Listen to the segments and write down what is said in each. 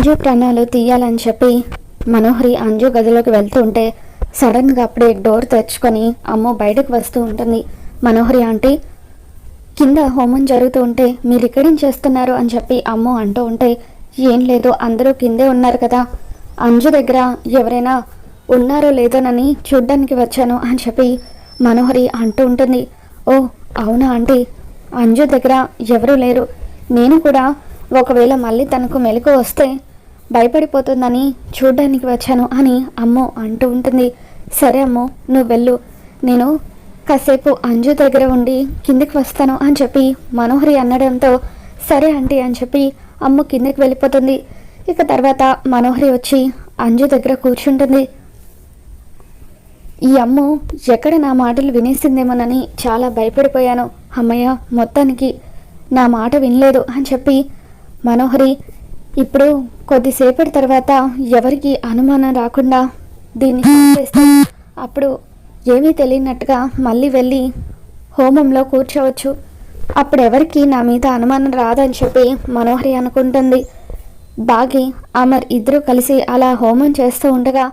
అంజు ప్రాణాలు తీయాలని చెప్పి మనోహరి అంజు గదిలోకి వెళ్తూ ఉంటే సడన్గా అప్పుడే డోర్ తెరుచుకొని అమ్మో బయటకు వస్తూ ఉంటుంది. మనోహరి ఆంటీ, కింద హోమం జరుగుతూ ఉంటే మీరు ఇక్కడేం చేస్తున్నారు అని చెప్పి అమ్మో అంటూ ఉంటే, ఏం లేదు అందరూ కిందే ఉన్నారు కదా, అంజు దగ్గర ఎవరైనా ఉన్నారో లేదోనని చూడ్డానికి వచ్చాను అని చెప్పి మనోహరి అంటూ ఉంటుంది. ఓ అవునా ఆంటీ, అంజు దగ్గర ఎవరూ లేరు, నేను కూడా ఒకవేళ మళ్ళీ తనకు మెలకు వస్తే భయపడిపోతుందని చూడ్డానికి వచ్చాను అని అమ్మో అంటూ ఉంటుంది. సరే అమ్మో నువ్వు వెళ్ళు, నేను కాసేపు అంజు దగ్గర ఉండి కిందికి వస్తాను అని చెప్పి మనోహరి అనడంతో సరే ఆంటీ అని చెప్పి అమ్మ కిందికి వెళ్ళిపోతుంది. ఇక తర్వాత మనోహరి వచ్చి అంజు దగ్గర కూర్చుంటుంది. ఈ అమ్మ ఎక్కడ నా మాటలు వినేసిందేమోనని చాలా భయపడిపోయాను, అమ్మయ్య మొత్తానికి నా మాట వినలేదు అని చెప్పి మనోహరి ఇప్పుడు కొద్దిసేపటి తర్వాత ఎవరికి అనుమానం రాకుండా దీన్ని చేస్తే అప్పుడు ఏమీ తెలియనట్టుగా మళ్ళీ వెళ్ళి హోమంలో కూర్చోవచ్చు, అప్పుడు ఎవరికి నా మీద అనుమానం రాదని చెప్పి మనోహరి అనుకుంటుంది. బాగి అమర్ ఇద్దరూ కలిసి అలా హోమం చేస్తూ ఉండగా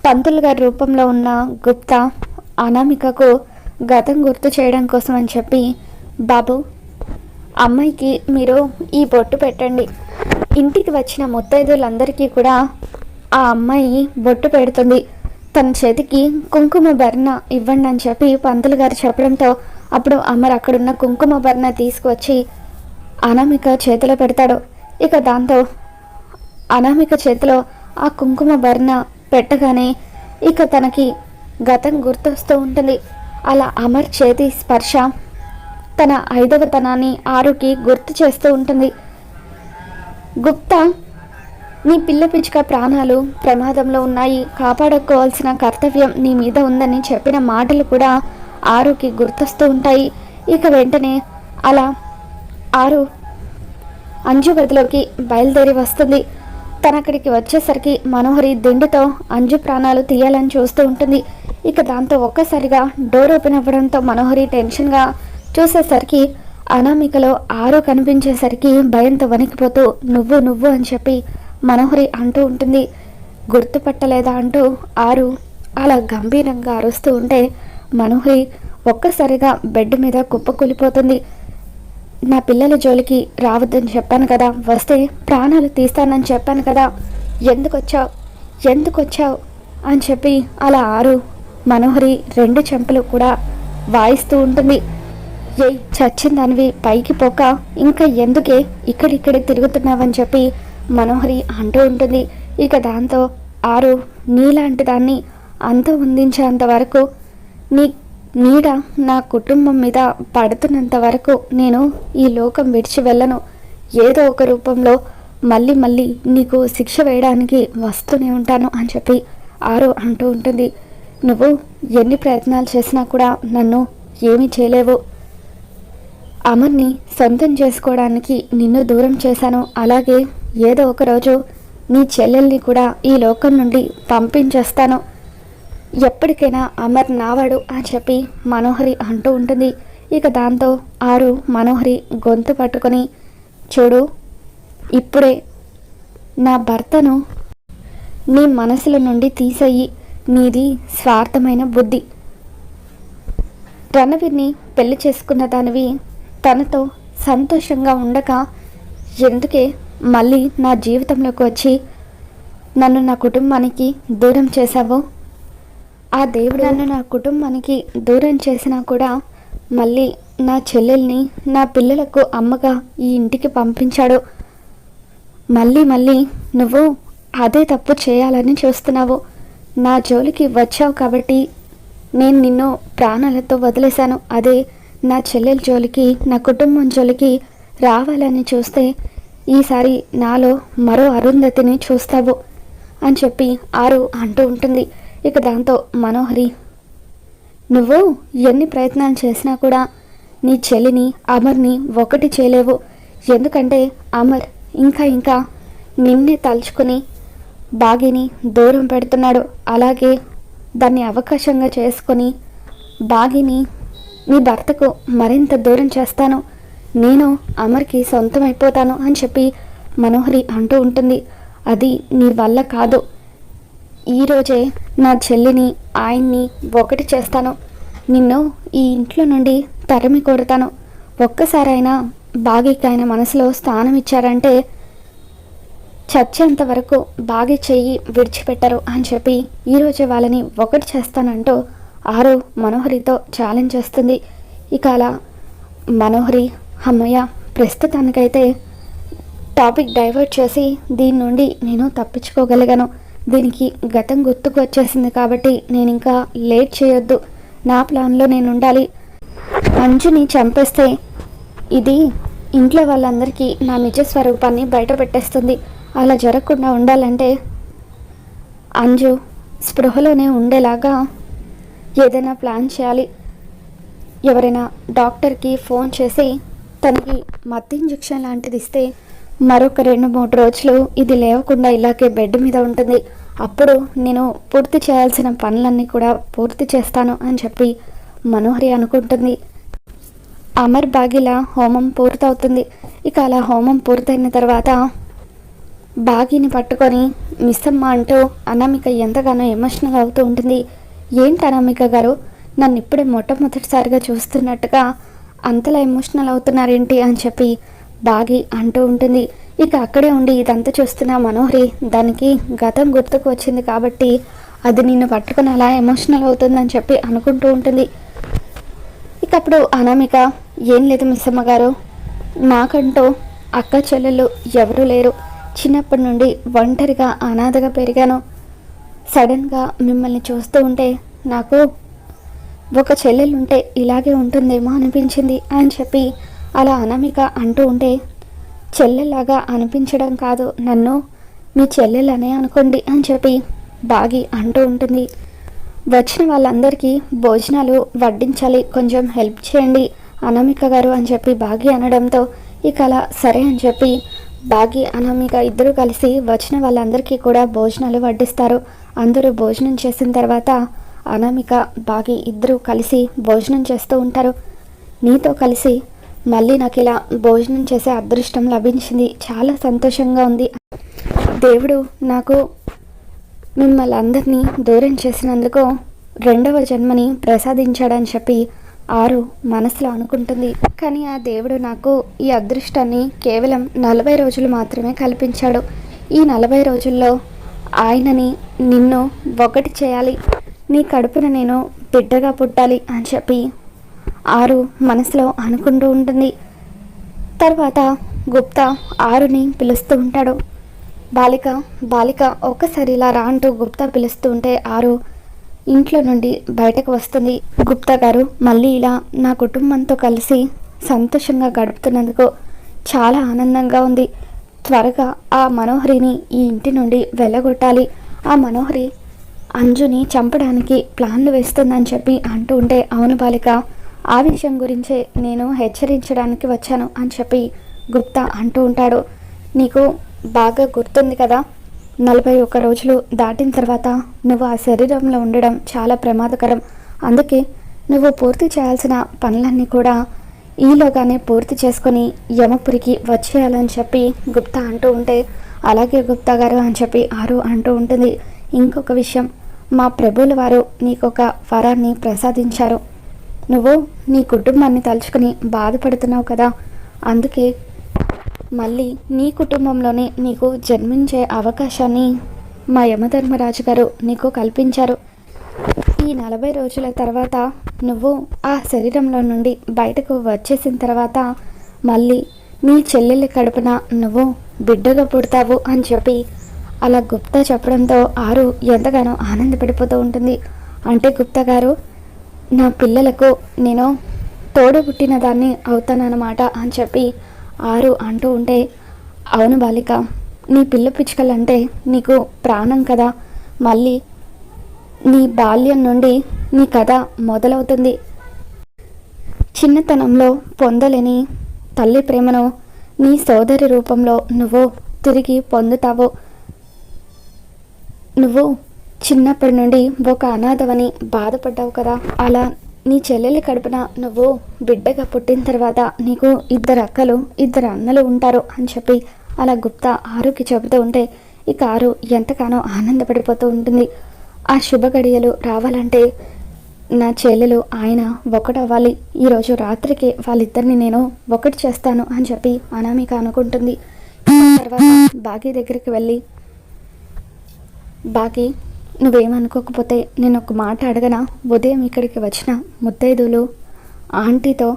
పంతులు గారి రూపంలో ఉన్న గుప్తా అనామికకు గతం గుర్తు చేయడం కోసం అని చెప్పి, బాబు అమ్మాయికి మీరు ఈ బొట్టు పెట్టండి, ఇంటికి వచ్చిన ముత్తైదులందరికీ కూడా ఆ అమ్మాయి బొట్టు పెడుతుంది, తన చేతికి కుంకుమ భరణ ఇవ్వండి అని చెప్పి పంతులు గారు చెప్పడంతో అప్పుడు అమర్ అక్కడున్న కుంకుమ భరణ తీసుకువచ్చి అనామిక చేతిలో పెడతాడు. ఇక దాంతో అనామిక చేతిలో ఆ కుంకుమ భరణ పెట్టగానే ఇక తనకి గతం గుర్తొస్తూ ఉంటుంది. అలా అమర్ చేతి స్పర్శ తన 5వ తనాన్ని ఆరుకి గుర్తు చేస్తూ ఉంటుంది. గుప్తా, నీ పిల్ల పిచ్చుక ప్రాణాలు ప్రమాదంలో ఉన్నాయి, కాపాడుకోవాల్సిన కర్తవ్యం నీ మీద ఉందని చెప్పిన మాటలు కూడా ఆరుకి గుర్తొస్తూ ఉంటాయి. ఇక వెంటనే అలా ఆరు అంజు గదిలోకి బయలుదేరి వస్తుంది. తనక్కడికి వచ్చేసరికి మనోహరి దిండుతో అంజు ప్రాణాలు తీయాలని చూస్తూ ఉంటుంది. ఇక దాంతో ఒక్కసారిగా డోర్ ఓపెన్ అవ్వడంతో మనోహరి టెన్షన్గా చూసేసరికి అనామికలో ఆరు కనిపించేసరికి భయంతో వణికిపోతూ నువ్వు నువ్వు అని చెప్పి మనోహరి అంటూ ఉంటుంది. గుర్తుపట్టలేదా అంటూ ఆరు అలా గంభీరంగా అరుస్తూ ఉంటే మనోహరి ఒక్కసారిగా బెడ్ మీద కుప్పకూలిపోతుంది. నా పిల్లల జోలికి రావద్దని చెప్పాను కదా, వస్తే ప్రాణాలు తీస్తానని చెప్పాను కదా, ఎందుకు వచ్చావు అని చెప్పి అలా ఆరు మనోహరి 2 చెంపలు కూడా వాయిస్తూ ఉంటుంది. ఏయ్ చచ్చిందానివి పైకి పోక ఇంకా ఎందుకే ఇక్కడిక్కడే తిరుగుతున్నావని చెప్పి మనోహరి అంటూ ఉంటుంది. ఇక దాంతో ఆరు నీలాంటి దాన్ని అంత ఉందించేంత వరకు, నీ నీడ నా కుటుంబం మీద పడుతున్నంత వరకు నేను ఈ లోకం విడిచి వెళ్ళను, ఏదో ఒక రూపంలో మళ్ళీ మళ్ళీ నీకు శిక్ష వేయడానికి వస్తూనే ఉంటాను అని చెప్పి ఆరు అంటూ ఉంటుంది. నువ్వు ఎన్ని ప్రయత్నాలు చేసినా కూడా నన్ను ఏమీ చేయలేవు, అమర్ని సొంతం చేసుకోవడానికి నిన్ను దూరం చేశాను, అలాగే ఏదో ఒక రోజు నీ చెల్లెల్ని కూడా ఈ లోకం నుండి పంపించేస్తాను, ఎప్పటికైనా అమర్ నావాడు అని చెప్పి మనోహరి అంటూ ఉంటుంది. ఇక దాంతో ఆరు మనోహరి గొంతు పట్టుకొని, చూడు ఇప్పుడే నా భర్తను నీ మనసుల నుండి తీసేయి, నీది స్వార్థమైన బుద్ధి, రణవీర్ని పెళ్లి చేసుకున్న దానివి తనతో సంతోషంగా ఉండక ఎందుకే మళ్ళీ నా జీవితంలోకి వచ్చి నన్ను నా కుటుంబానికి దూరం చేశావో, ఆ దేవుడు నన్ను నా కుటుంబానికి దూరం చేసినా కూడా మళ్ళీ నా చెల్లెల్ని నా పిల్లలకు అమ్మగా ఈ ఇంటికి పంపించాడు, మళ్ళీ మళ్ళీ నువ్వు అదే తప్పు చేయాలని చూస్తున్నావు, నా జోలికి వచ్చావు కాబట్టి నేను నిన్ను ప్రాణాలతో వదిలేశాను, అదే నా చెల్లెల జోలికి నా కుటుంబం జోలికి రావాలని చూస్తే ఈసారి నాలో మరో అరుంధతిని చూస్తావు అని చెప్పి ఆరు అంటూ ఉంటుంది. ఇక దాంతో మనోహరి, నువ్వు ఎన్ని ప్రయత్నాలు చేసినా కూడా నీ చెల్లిని అమర్ని ఒకటి చేయలేవు, ఎందుకంటే అమర్ ఇంకా నిన్నే తలుచుకుని బాగిని దూరం పెడుతున్నాడు, అలాగే దాన్ని అవకాశంగా చేసుకొని బాగిని నీ భర్తకు మరింత దూరం చేస్తాను, నేను అమర్కి సొంతం అయిపోతాను అని చెప్పి మనోహరి అంటూ ఉంటుంది. అది నీ వల్ల కాదు. ఈరోజే నా చెల్లిని ఆయన్ని ఒకటి చేస్తాను. నిన్ను ఈ ఇంట్లో నుండి తరిమి కొడతాను. ఒక్కసారైనా బాగీకి ఆయన మనసులో స్థానం ఇచ్చారంటే చచ్చేంత వరకు బాగి చెయ్యి విడిచిపెట్టరు అని చెప్పి ఈరోజే వాళ్ళని ఒకటి చేస్తానంటూ ఆరు మనోహరితో ఛాలెంజ్ చేస్తుంది. ఇక అలా మనోహరి అమ్మయ్య ప్రస్తుతానికైతే టాపిక్ డైవర్ట్ చేసి దీని నుండి నేను తప్పించుకోగలిగాను. దీనికి గతం గుర్తుకు వచ్చేసింది కాబట్టి నేను ఇంకా లేట్ చేయొద్దు. నా ప్లాన్లో నేను ఉండాలి. అంజుని చంపేస్తే ఇది ఇంట్లో వాళ్ళందరికీ నా నిజ స్వరూపాన్ని బయట పెట్టేస్తుంది. అలా జరగకుండా ఉండాలంటే అంజు స్పృహలోనే ఉండేలాగా ఏదైనా ప్లాన్ చేయాలి. ఎవరైనా డాక్టర్కి ఫోన్ చేసి తనకి మత్తు ఇంజెక్షన్ లాంటిది ఇస్తే మరొక 2-3 రోజులు ఇది లేవకుండా ఇలాగే బెడ్ మీద ఉంటుంది. అప్పుడు నేను పూర్తి చేయాల్సిన పనులన్నీ కూడా పూర్తి చేస్తాను అని చెప్పి మనోహరి అనుకుంటుంది. అమర్ బాగిల హోమం పూర్తవుతుంది. ఇక అలా హోమం పూర్తయిన తర్వాత బాగిని పట్టుకొని మిస్సమ్మ అంటూ అనామిక ఎంతగానో ఎమోషనల్ అవుతూ ఉంటుంది. ఏంటి అనామిక గారు, నన్ను ఇప్పుడే మొట్టమొదటిసారిగా చూస్తున్నట్టుగా అంతలా ఎమోషనల్ అవుతున్నారేంటి అని చెప్పి బాగి అంటూ ఉంటుంది. ఇక అక్కడే ఉండి ఇదంతా చూస్తున్న మనోహరి దానికి గతం గుర్తుకు వచ్చింది కాబట్టి అది నిన్ను పట్టుకొని అలా ఎమోషనల్ అవుతుందని చెప్పి అనుకుంటూ ఉంటుంది. ఇక అప్పుడు అనామిక, ఏం లేదు మిస్సమ్మ గారు, నాకంటూ అక్క చెల్లెలు ఎవరూ లేరు. చిన్నప్పటి నుండి ఒంటరిగా అనాథగా పెరిగాను. సడన్గా మిమ్మల్ని చూస్తూ ఉంటే నాకు ఒక చెల్లెలుంటే ఇలాగే ఉంటుందేమో అనిపించింది అని చెప్పి అలా అనామిక అంటూ ఉంటే, చెల్లెలాగా అనిపించడం కాదు, నన్ను మీ చెల్లెలనే అనుకోండి అని చెప్పి బాగి అంటూ ఉంటుంది. వచ్చిన వాళ్ళందరికీ భోజనాలు వడ్డించాలి, కొంచెం హెల్ప్ చేయండి అనామిక గారు అని చెప్పి బాగి అనడంతో ఇక అలా సరే అని చెప్పి బాగి అనామిక ఇద్దరు కలిసి వచ్చిన వాళ్ళందరికీ కూడా భోజనాలు వడ్డిస్తారు. అందరూ భోజనం చేసిన తర్వాత అనామిక బాగి ఇద్దరు కలిసి భోజనం చేస్తూ ఉంటారు. నీతో కలిసి మళ్ళీ నాకు ఇలా భోజనం చేసే అదృష్టం లభించింది, చాలా సంతోషంగా ఉంది. దేవుడు నాకు మిమ్మల్ని అందరినీ దూరం చేసినందుకు 2వ జన్మని ప్రసాదించాడని చెప్పి ఆరు మనసులో అనుకుంటుంది. కానీ ఆ దేవుడు నాకు ఈ అదృష్టాన్ని కేవలం 40 రోజులు మాత్రమే కల్పించాడు. ఈ 40 రోజుల్లో ఆయనని నిన్ను ఒకటి చేయాలి, నీ కడుపున నేను బిడ్డగా పుట్టాలి అని చెప్పి ఆరు మనసులో అనుకుంటూ ఉంటుంది. తర్వాత గుప్తా ఆరుని పిలుస్తూ ఉంటాడు. బాలిక బాలిక ఒక్కసారి ఇలా రా అంటూ గుప్తా పిలుస్తూ ఉంటే ఆరు ఇంట్లో నుండి బయటకు వస్తుంది. గుప్తా గారు, మళ్ళీ ఇలా నా కుటుంబంతో కలిసి సంతోషంగా గడుపుతున్నందుకు చాలా ఆనందంగా ఉంది. త్వరగా ఆ మనోహరిని ఈ ఇంటి నుండి వెళ్ళగొట్టాలి. ఆ మనోహరి అంజుని చంపడానికి ప్లాన్లు వేస్తుందని చెప్పి అంటూ ఉంటే, అవును బాలిక, ఆ విషయం గురించే నేను హెచ్చరించడానికి వచ్చాను అని చెప్పి గుప్తా అంటూ ఉంటాడు. నీకు బాగా గుర్తుంది కదా, 41 రోజులు దాటిన తర్వాత నువ్వు ఆ శరీరంలో ఉండడం చాలా ప్రమాదకరం. అందుకే నువ్వు పూర్తి చేయాల్సిన పనులన్నీ కూడా ఈలోగానే పూర్తి చేసుకొని యమపురికి వచ్చేయాలని చెప్పి గుప్తా అంటూ ఉంటే, అలాగే గుప్తా గారు అని చెప్పి ఆరు అంటూ ఉంటుంది. ఇంకొక విషయం, మా ప్రభువుల వారు నీకొక వరాన్ని ప్రసాదించారు. నువ్వు నీ కుటుంబాన్ని తలుచుకుని బాధపడుతున్నావు కదా, అందుకే మళ్ళీ నీ కుటుంబంలోనే నీకు జన్మించే అవకాశాన్ని మా యమధర్మరాజు గారు నీకు కల్పించారు. ఈ 40 రోజుల తర్వాత నువ్వు ఆ శరీరంలో నుండి బయటకు వచ్చేసిన తర్వాత మళ్ళీ నీ చెల్లెలి కడుపున నువ్వు బిడ్డగా పుడతావు అని చెప్పి అలా గుప్తా చెప్పడంతో ఆరు ఎంతగానో ఆనందపడిపోతూ ఉంటుంది. అంటే గుప్తా గారు, నా పిల్లలకు నేను తోడబుట్టిన దాన్ని అవుతానన్నమాట అని చెప్పి ఆరు అంటూ ఉంటే, అవును బాలిక, నీ పిల్ల పిచ్చుకలంటే నీకు ప్రాణం కదా, మళ్ళీ నీ బాల్యం నుండి నీ కథ మొదలవుతుంది. చిన్నతనంలో పొందలేని తల్లి ప్రేమను నీ సోదరి రూపంలో నువ్వు తిరిగి పొందుతావు. నువ్వు చిన్నప్పటి నుండి ఒక అనాథవని బాధపడ్డావు కదా, అలా నీ చెల్లెలి కడుపున నువ్వు బిడ్డగా పుట్టిన తర్వాత నీకు 2 అక్కలు 2 అన్నలు ఉంటారు అని చెప్పి అలా గుప్తా ఆరుకి చెబుతూ ఉంటే, ఈ కారు ఎంతగానో ఆనందపడిపోతూ ఉంటుంది. ఆ శుభ గడియలు రావాలంటే నా చెల్లెలు ఆయన ఒకటవ్వాలి. ఈరోజు రాత్రికి వాళ్ళిద్దరిని నేను ఒకటి చేస్తాను అని చెప్పి అనామిక అనుకుంటుంది. తర్వాత బాగీ దగ్గరికి వెళ్ళి, బాగీ నువ్వేమనుకోకపోతే నేను ఒక మాట అడగనా? ఉదయం ఇక్కడికి వచ్చిన ముత్తైదులు ఆంటీతో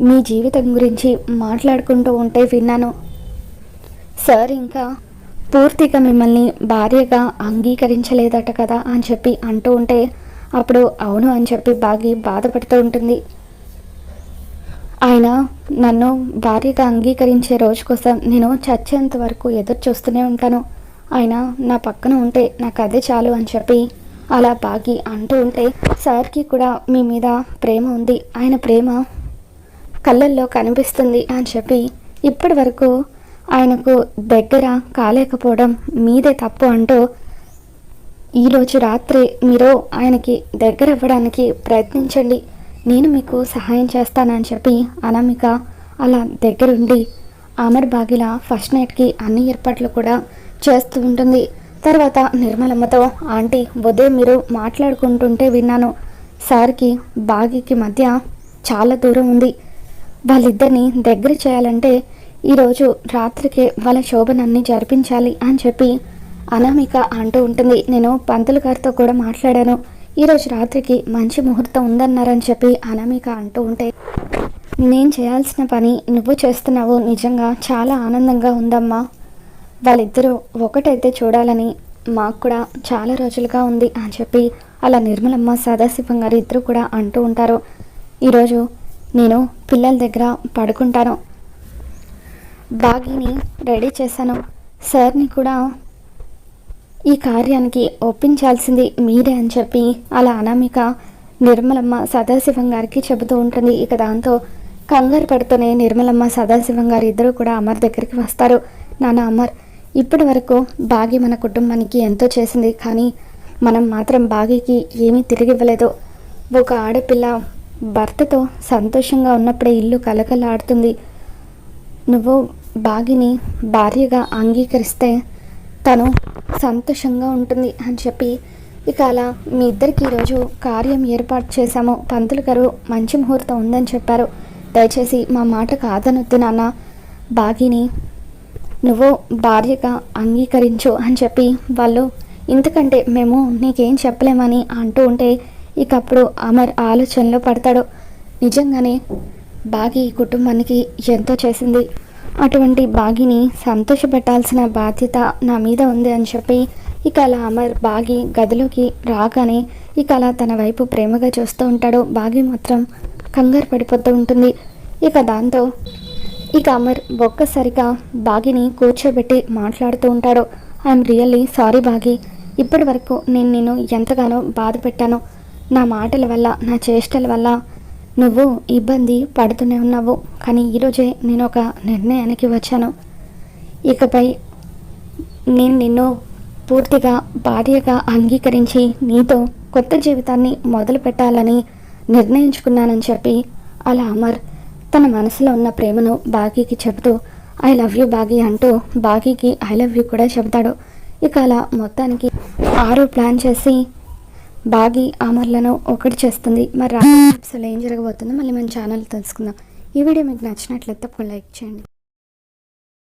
మీ జీవితం గురించి మాట్లాడుకుంటూ ఉంటే విన్నాను. సార్ ఇంకా పూర్తిగా మిమ్మల్ని భార్యగా అంగీకరించలేదట కదా అని చెప్పి అంటూ ఉంటే, అప్పుడు అవును అని చెప్పి బాగా బాధపడుతూ ఉంటుంది. ఆయన నన్ను భార్యగా అంగీకరించే రోజు కోసం నేను చచ్చేంత వరకు ఎదురు చూస్తూనే ఉంటాను. ఆయన నా పక్కన ఉంటే నాకు అదే చాలు అని చెప్పి అలా బాగి అంటూ ఉంటే, సార్కి కూడా మీ మీద ప్రేమ ఉంది, ఆయన ప్రేమ కళ్ళల్లో కనిపిస్తుంది అని చెప్పి ఇప్పటి వరకు ఆయనకు దగ్గర కాలేకపోవడం మీదే తప్పు అంటూ ఈరోజు రాత్రి మీరు ఆయనకి దగ్గర అవ్వడానికి ప్రయత్నించండి, నేను మీకు సహాయం చేస్తానని చెప్పి అనామిక అలా దగ్గరుండి అమర్ బాగిల ఫస్ట్ నైట్కి అన్ని ఏర్పాట్లు కూడా చేస్తూ ఉంటుంది. తర్వాత నిర్మలమ్మతో, ఆంటీ ఉదయం మీరు మాట్లాడుకుంటుంటే విన్నాను, సార్కి బాగికి మధ్య చాలా దూరం ఉంది, వాళ్ళిద్దరిని దగ్గర చేయాలంటే ఈరోజు రాత్రికి వాళ్ళ శోభనాన్ని జరిపించాలి అని చెప్పి అనామిక అంటూ ఉంటుంది. నేను పంతులు గారితో కూడా మాట్లాడాను, ఈరోజు రాత్రికి మంచి ముహూర్తం ఉందన్నారని చెప్పి అనామిక అంటూ ఉంటే, నేను చేయాల్సిన పని నువ్వు చేస్తున్నావు, నిజంగా చాలా ఆనందంగా ఉందమ్మా, వాళ్ళిద్దరూ ఒకటైతే చూడాలని మాకు కూడా చాలా రోజులుగా ఉంది అని చెప్పి అలా నిర్మలమ్మ సదాశివం గారు ఇద్దరు కూడా అంటూ ఉంటారు. ఈరోజు నేను పిల్లల దగ్గర పడుకుంటాను, బాగీని రెడీ చేశాను, సార్ని కూడా ఈ కార్యానికి ఒప్పించాల్సింది మీరే అని చెప్పి అలా అనామిక నిర్మలమ్మ సదాశివం గారికి చెబుతూ ఉంటుంది. ఇక దాంతో కంగారు పడుతూనే నిర్మలమ్మ సదాశివం గారు ఇద్దరు కూడా అమర్ దగ్గరికి వస్తారు. నాన్న అమర్, ఇప్పటి వరకు బాగి మన కుటుంబానికి ఎంతో చేసింది, కానీ మనం మాత్రం బాగీకి ఏమీ తిరిగి ఇవ్వలేదు. ఒక ఆడపిల్ల భర్తతో సంతోషంగా ఉన్నప్పుడే ఇల్లు కలకలాడుతుంది. నువ్వు బాగిని భార్యగా అంగీకరిస్తే తను సంతోషంగా ఉంటుంది అని చెప్పి ఇక అలా మీ ఇద్దరికి ఈరోజు కార్యం ఏర్పాటు చేశాము, పంతులు గారు మంచి ముహూర్తం ఉందని చెప్పారు, దయచేసి మా మాట కాదనొద్దు నాన్న, బాగిని నువ్వు భార్యగా అంగీకరించు అని చెప్పి వాళ్ళు ఇంతకంటే మేము నీకేం చెప్పలేమని అంటూ ఉంటే, ఇక అప్పుడు అమర్ ఆలోచనలో పడతాడు. నిజంగానే బాగి కుటుంబానికి ఎంతో చేసింది, అటువంటి బాగిని సంతోషపెట్టాల్సిన బాధ్యత నా మీద ఉంది అని చెప్పి ఇక అలా అమర్ బాగి గదిలోకి రాగానే ఇక అలా తన వైపు ప్రేమగా చూస్తూ ఉంటాడు. బాగి మాత్రం కంగారు పడిపోతూ ఉంటుంది. ఇక దాంతో ఇక అమర్ ఒక్కసారిగా బాగిని కూర్చోబెట్టి మాట్లాడుతూ ఉంటాడు. ఐఎమ్ రియల్లీ సారీ బాగి, ఇప్పటి వరకు నేను నిన్ను ఎంతగానో బాధ పెట్టాను, నా మాటల వల్ల నా చేష్టల వల్ల నువ్వు ఇబ్బంది పడుతూనే ఉన్నావు, కానీ ఈరోజే నేను ఒక నిర్ణయానికి వచ్చాను, ఇకపై నేను నిన్ను పూర్తిగా భార్యగా అంగీకరించి నీతో కొత్త జీవితాన్ని మొదలు పెట్టాలని నిర్ణయించుకున్నానని చెప్పి అలా అమర్ తన మనసులో ఉన్న ప్రేమను బాగీకి చెబుతూ ఐ లవ్ యూ బాగీ అంటూ బాగీకి ఐ లవ్ యూ కూడా చెబుతాడు. ఇక అలా మొత్తానికి ఆరో ప్లాన్ చేసి బాగి అమర్లను ఒకటి చేస్తుంది. మరి రాబోయే ఎపిసోడ్లో ఏం జరగబోతుందో మళ్ళీ మన ఛానల్ తెలుసుకుందాం. ఈ వీడియో మీకు నచ్చినట్లయితే తప్పకుండా లైక్ చేయండి.